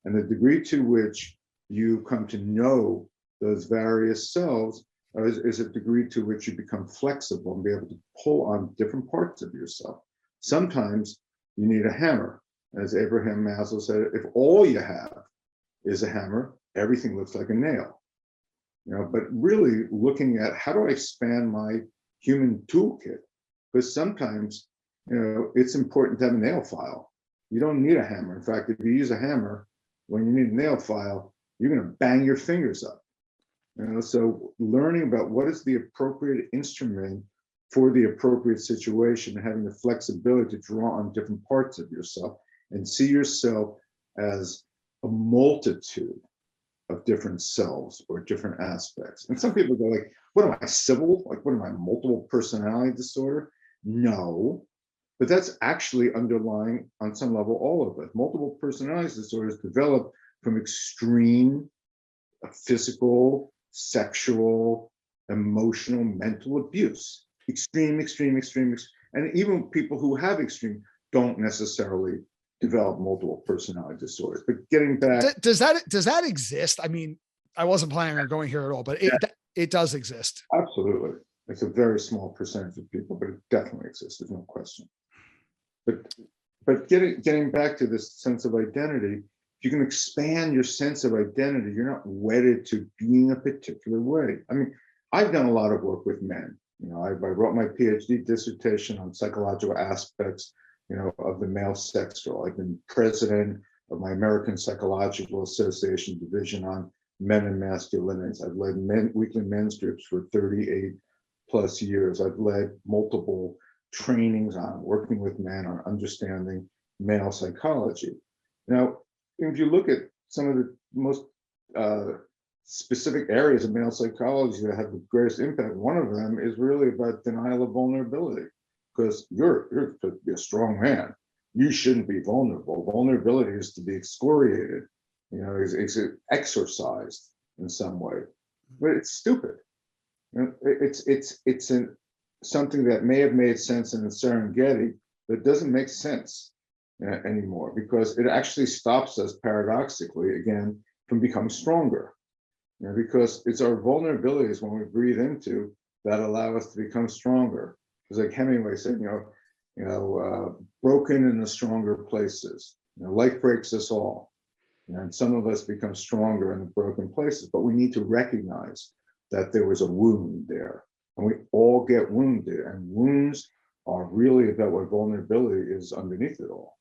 And the degree to which you come to know those various selves is a degree to which you become flexible and be able to pull on different parts of yourself. Sometimes you need a hammer. As Abraham Maslow said, if all you have is a hammer, everything looks like a nail. You know, but really looking at, how do I expand my human toolkit? Because sometimes, you know, it's important to have a nail file. You don't need a hammer. In fact, if you use a hammer when you need a nail file, you're going to bang your fingers up. You know, so learning about what is the appropriate instrument for the appropriate situation, having the flexibility to draw on different parts of yourself and see yourself as a multitude of different selves or different aspects. And some people go like, what am I, civil? Like, what am I, multiple personality disorder? No, but that's actually underlying on some level all of it. Multiple personality disorders develop from extreme physical, sexual, emotional, mental abuse. Extreme. And even people who have extreme don't necessarily develop multiple personality disorders. But getting back, does that exist? I mean, I wasn't planning on going here at all, but it does exist. Absolutely. It's a very small percentage of people, but it definitely exists. There's no question. But getting back to this sense of identity, you can expand your sense of identity. You're not wedded to being a particular way. I mean, I've done a lot of work with men. You know, I wrote my PhD dissertation on psychological aspects, you know, of the male sex role. I've been president of my American Psychological Association division on men and masculinities. I've led weekly men's groups for 38 plus years. I've led multiple trainings on working with men on understanding male psychology. Now, if you look at some of the most specific areas of male psychology that have the greatest impact, one of them is really about denial of vulnerability, because you're to be a strong man, you shouldn't be vulnerable. Vulnerability is to be excoriated, is exorcised in some way, but it's stupid. It's something that may have made sense in the Serengeti, but doesn't make sense anymore, because it actually stops us, paradoxically, again, from becoming stronger. Because it's our vulnerabilities when we breathe into that allow us to become stronger. It's like Hemingway said, broken in the stronger places. Life breaks us all, and some of us become stronger in the broken places. But we need to recognize that there was a wound there, and we all get wounded, and wounds are really about what vulnerability is underneath it all.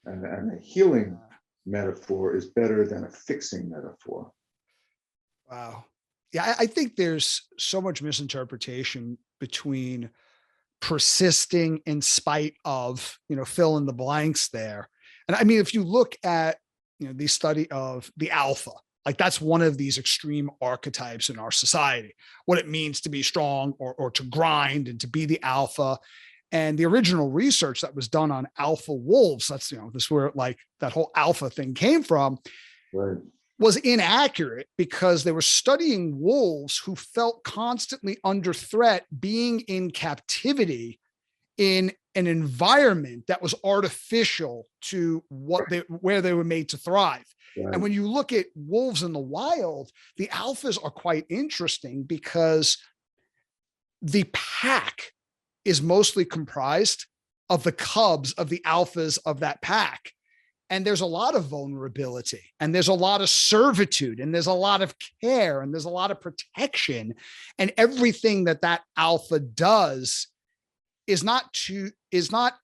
And a healing metaphor is better than a fixing metaphor. Wow. Yeah, I think there's so much misinterpretation between persisting in spite of, fill in the blanks there. And I mean, if you look at, the study of the alpha, like that's one of these extreme archetypes in our society, what it means to be strong or to grind and to be the alpha. And the original research that was done on alpha wolves, that's, this where like that whole alpha thing came from. Right. Was inaccurate because they were studying wolves who felt constantly under threat being in captivity in an environment that was artificial to where they were made to thrive. Right. And when you look at wolves in the wild, the alphas are quite interesting because the pack is mostly comprised of the cubs of the alphas of that pack. And there's a lot of vulnerability, and there's a lot of servitude, and there's a lot of care, and there's a lot of protection. And everything that alpha does is not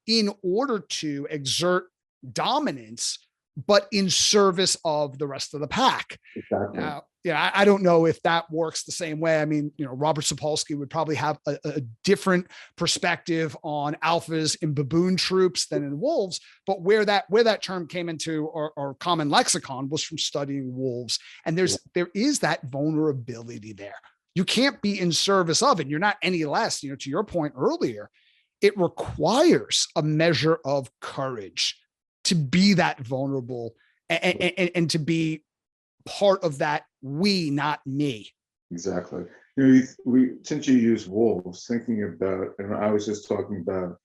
in order to exert dominance, but in service of the rest of the pack. Exactly. Now, I don't know if that works the same way. I mean, Robert Sapolsky would probably have a different perspective on alphas in baboon troops than in wolves. But where that term came into our common lexicon was from studying wolves. And there is that vulnerability there. You can't be in service of it. You're not any less, to your point earlier, it requires a measure of courage to be that vulnerable and to be part of that we, not me. Exactly. Since you use wolves, thinking about, and I was just talking about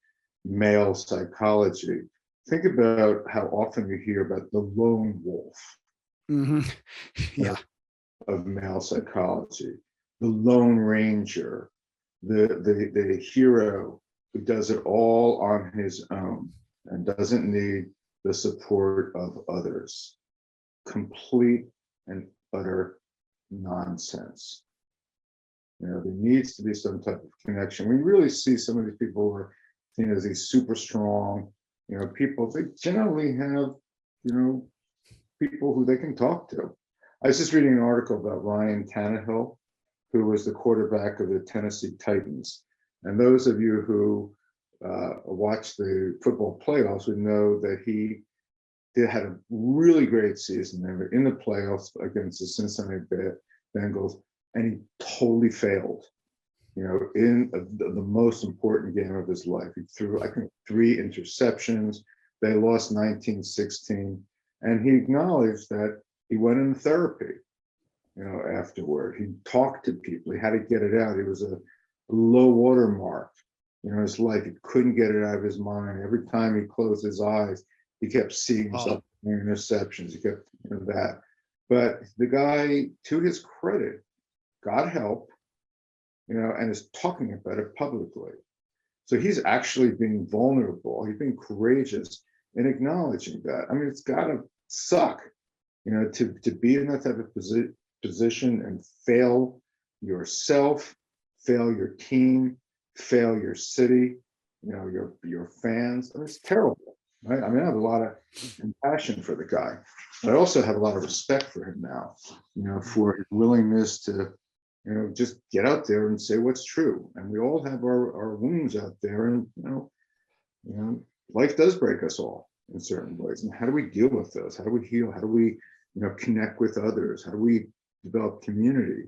male psychology, think about how often you hear about the lone wolf. Mm-hmm. Yeah. Of male psychology, the lone ranger, the hero who does it all on his own and doesn't need the support of others. Complete and utter nonsense. There needs to be some type of connection. We really see some of these people who are seen as these super strong, people, they generally have, people who they can talk to. I was just reading an article about Ryan Tannehill, who was the quarterback of the Tennessee Titans. And those of you who watch the football playoffs would know that he had a really great season. They were in the playoffs against the Cincinnati Bengals, and he totally failed, in the most important game of his life. He threw, I think, 3 interceptions. They lost 19-16. And he acknowledged that he went into therapy, afterward. He talked to people. He had to get it out. It was a low water mark, his life. He couldn't get it out of his mind. Every time he closed his eyes, he kept seeing himself in interceptions. He kept that. But the guy, to his credit, got help, and is talking about it publicly. So he's actually being vulnerable. He's being courageous in acknowledging that. I mean, it's got to suck, to be in that type of position and fail yourself, fail your team, fail your city, your fans. I mean, it's terrible, right? I mean, I have a lot of compassion for the guy, but I also have a lot of respect for him now, for his willingness to, just get out there and say what's true. And we all have our wounds out there, and life does break us all in certain ways. And how do we deal with those? How do we heal? How do we, connect with others? How do we develop community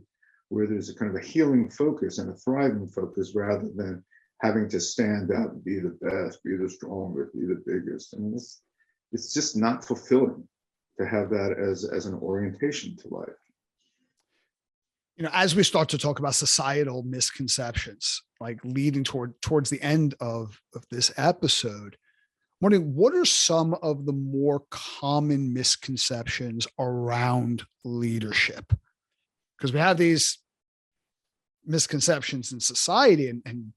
where there's a kind of a healing focus and a thriving focus rather than having to stand out and be the best, be the strongest, be the biggest? And it's just not fulfilling to have that as an orientation to life. As we start to talk about societal misconceptions, like leading towards the end of this episode, I'm wondering, what are some of the more common misconceptions around leadership? Because we have these misconceptions in society, and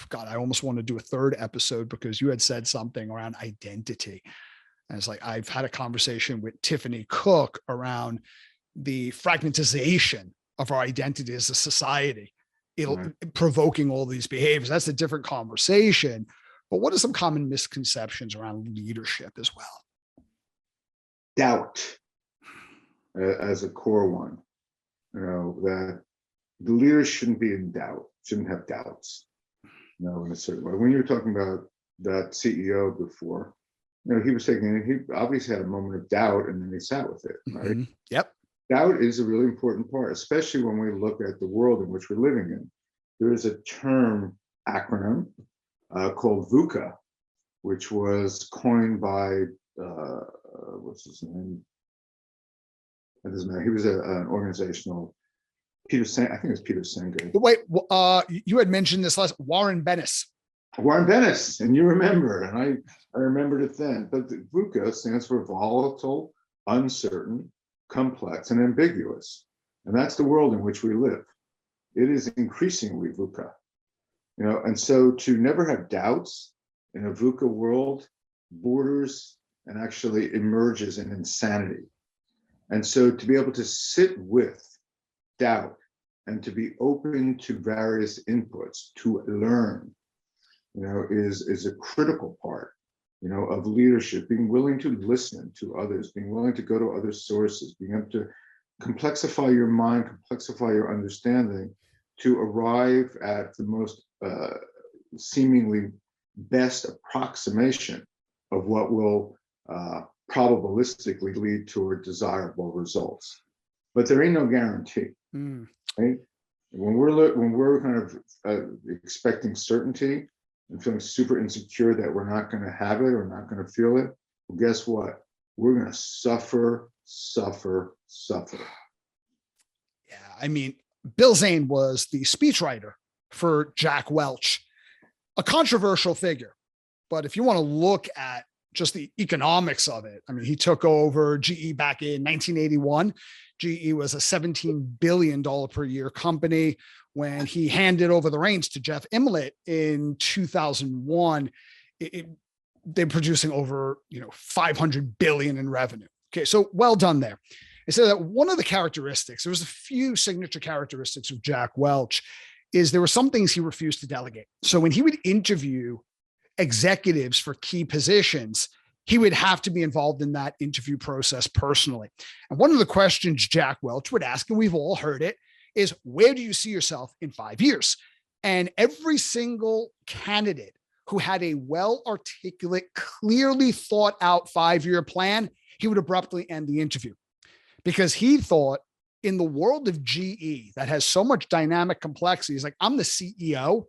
God, I almost want to do a third episode because you had said something around identity. And it's like, I've had a conversation with Tiffany Cook around the fragmentization of our identity as a society, provoking all these behaviors. That's a different conversation. But what are some common misconceptions around leadership as well? Doubt as a core one, that the leaders shouldn't be in doubt, shouldn't have doubts, in a certain way. When you were talking about that CEO before, he obviously had a moment of doubt, and then he sat with it, right? Mm-hmm. Yep. Doubt is a really important part, especially when we look at the world in which we're living in. There is a term acronym called VUCA, which was coined by what's his name? It doesn't matter. He was an organizational Peter. I think it was Peter Singer. Wait, you had mentioned this last Warren Bennis. Warren Bennis, and you remember, and I remembered it then. But the VUCA stands for volatile, uncertain, complex, and ambiguous. And that's the world in which we live. It is increasingly VUCA. And so to never have doubts in a VUCA world borders and actually emerges in insanity. And so to be able to sit with doubt and to be open to various inputs, to learn, is a critical part, of leadership, being willing to listen to others, being willing to go to other sources, being able to complexify your mind, complexify your understanding to arrive at the most seemingly best approximation of what will probabilistically lead toward desirable results. But there ain't no guarantee, right? When we're kind of expecting certainty and feeling super insecure that we're not going to have it or not going to feel it, well, guess what? We're going to suffer. Yeah, I mean, Bill Zane was the speechwriter for Jack Welch, a controversial figure. But if you want to look at just the economics of it, I mean, he took over GE back in 1981. GE was a $17 billion per year company. When he handed over the reins to Jeff Immelt in 2001, they're producing over, $500 billion in revenue. Okay, so well done there. I said that one of the characteristics, there was a few signature characteristics of Jack Welch, is there were some things he refused to delegate. So when he would interview executives for key positions, he would have to be involved in that interview process personally. And one of the questions Jack Welch would ask, and we've all heard it, is where do you see yourself in 5 years? And every single candidate who had a well-articulate, clearly thought out 5-year plan, he would abruptly end the interview because he thought in the world of GE that has so much dynamic complexity, he's like, I'm the CEO.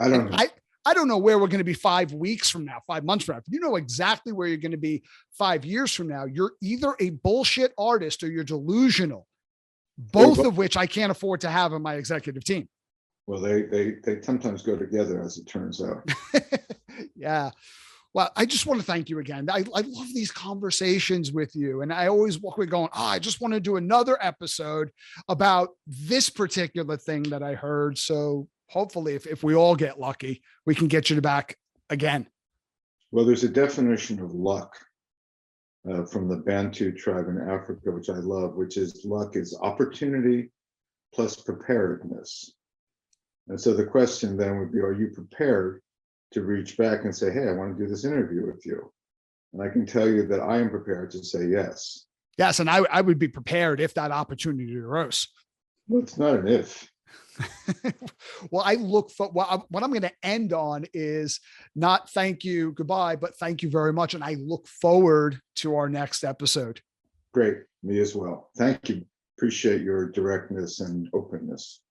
I don't know. I don't know where we're going to be 5 weeks from now, 5 months from now. If you know exactly where you're going to be 5 years from now, you're either a bullshit artist or you're delusional, both of which I can't afford to have on my executive team. Well, they sometimes go together, as it turns out. Yeah. Well, I just want to thank you again. I love these conversations with you. And I always walk away going, I just want to do another episode about this particular thing that I heard. So hopefully if we all get lucky, we can get you back again. Well, there's a definition of luck from the Bantu tribe in Africa, which I love, which is luck is opportunity plus preparedness. And so the question then would be, are you prepared to reach back and say, hey, I want to do this interview with you? And I can tell you that I am prepared to say yes. Yes. And I would be prepared if that opportunity arose. Well, it's not an if. Well, I look for what I'm going to end on is not thank you, goodbye, but thank you very much. And I look forward to our next episode. Great. Me as well. Thank you. Appreciate your directness and openness.